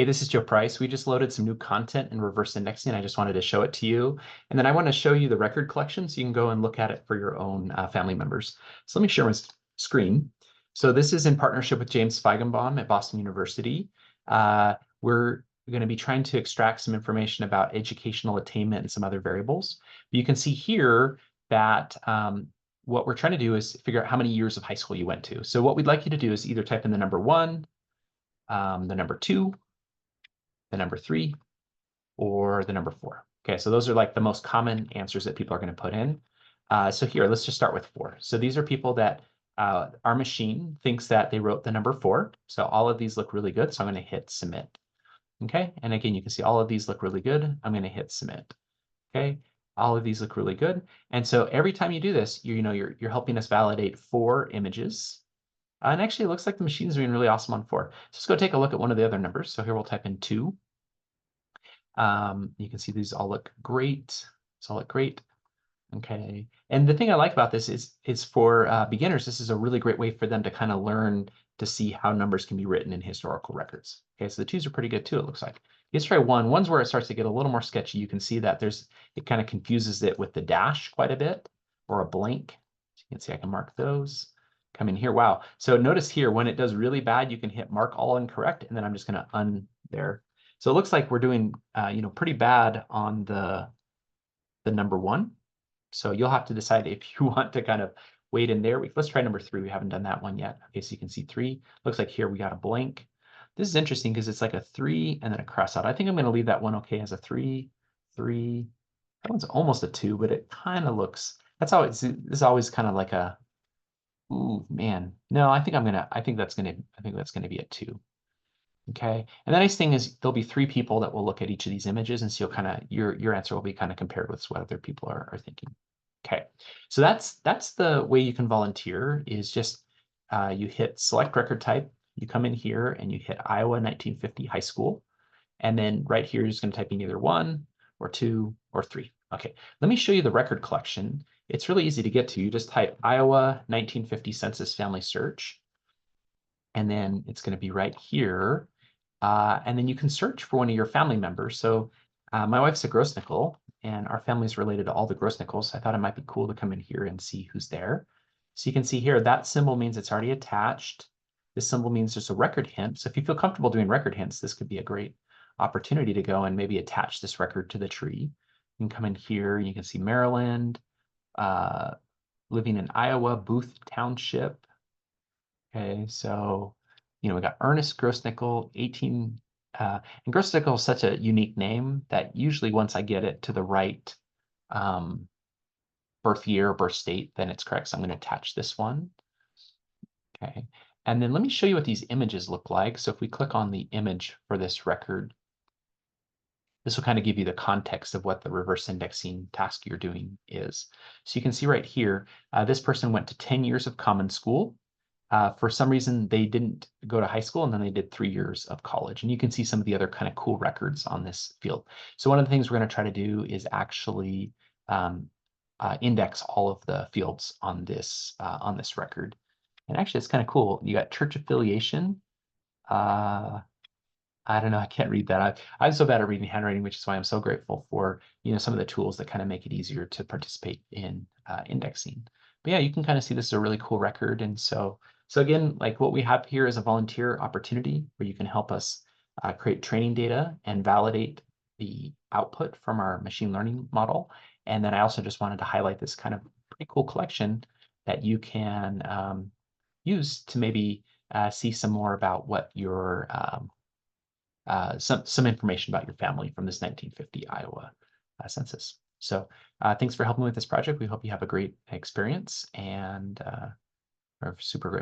Hey, this is Joe Price. We just loaded some new content in reverse indexing. I just wanted to show it to you. And then I want to show you the record collection so you can go and look at it for your own family members. So let me share my screen. So this is in partnership with James Feigenbaum at Boston University. We're going to be trying to extract some information about educational attainment and some other variables. But you can see here that what we're trying to do is figure out how many years of high school you went to. So what we'd like you to do is either type in the number 1, the number 2, the number 3, or the number 4. Okay, so those are like the most common answers that people are going to put in. So here, let's just start with 4. So these are people that our machine thinks that they wrote the number 4. So all of these look really good. So I'm going to hit submit. Okay, and again, you can see all of these look really good. I'm going to hit submit. Okay, all of these look really good. And so every time you do this, you're helping us validate 4 images. And actually, it looks like the machine's doing really awesome on 4. So let's go take a look at one of the other numbers. So here we'll type in 2. You can see these all look great. These all look great. Okay. And the thing I like about this is for beginners, this is a really great way for them to kind of learn to see how numbers can be written in historical records. Okay, so the 2s are pretty good too, it looks like. Let's try 1. 1's where it starts to get a little more sketchy. You can see that it kind of confuses it with the dash quite a bit, or a blank. So you can see I can mark those. Come in here. Wow. So notice here, when it does really bad, you can hit mark all incorrect, and then I'm just going to there. So it looks like we're doing pretty bad on the number 1. So you'll have to decide if you want to kind of wait in there. Let's try number 3. We haven't done that one yet. Okay, so you can see 3. Looks like here we got a blank. This is interesting because it's like a 3 and then a cross out. I think I'm going to leave that one okay as a 3, 3. That one's almost a 2, but it kind of looks, this is always kind of like a, ooh, man. No, I think that's gonna be a 2. Okay, and the nice thing is there'll be 3 people that will look at each of these images, and so you'll kind of your answer will be kind of compared with what other people are thinking. Okay, so that's the way you can volunteer, is just you hit select record type, you come in here and you hit Iowa 1950 high school, and then right here you're just going to type in either 1 or 2 or 3. Okay, let me show you the record collection. It's really easy to get to. You just type Iowa 1950 Census Family Search, and then it's going to be right here. And then you can search for one of your family members. So my wife's a Grossnickel, and our family is related to all the Grossnickels. I thought it might be cool to come in here and see who's there. So you can see here, that symbol means it's already attached. This symbol means there's a record hint. So if you feel comfortable doing record hints, this could be a great opportunity to go and maybe attach this record to the tree. You can come in here, and you can see Maryland, living in Iowa, Booth Township. Okay, so we got Ernest Grossnickel, 18, and Grossnickel is such a unique name that usually once I get it to the right birth year, birth state, then it's correct. So I'm going to attach this one. Okay, and then let me show you what these images look like. So if we click on the image for this record, this will kind of give you the context of what the reverse indexing task you're doing is. So you can see right here, this person went to 10 years of common school. For some reason, they didn't go to high school, and then they did 3 years of college. And you can see some of the other kind of cool records on this field. So one of the things we're going to try to do is actually index all of the fields on this record. And actually, it's kind of cool. You got church affiliation. I don't know. I can't read that. I'm so bad at reading handwriting, which is why I'm so grateful for some of the tools that kind of make it easier to participate in indexing. But yeah, you can kind of see this is a really cool record. And so again, like what we have here is a volunteer opportunity where you can help us create training data and validate the output from our machine learning model. And then I also just wanted to highlight this kind of pretty cool collection that you can use to maybe see some more about what your some information about your family from this 1950 Iowa census. So thanks for helping with this project. We hope you have a great experience, and are super grateful.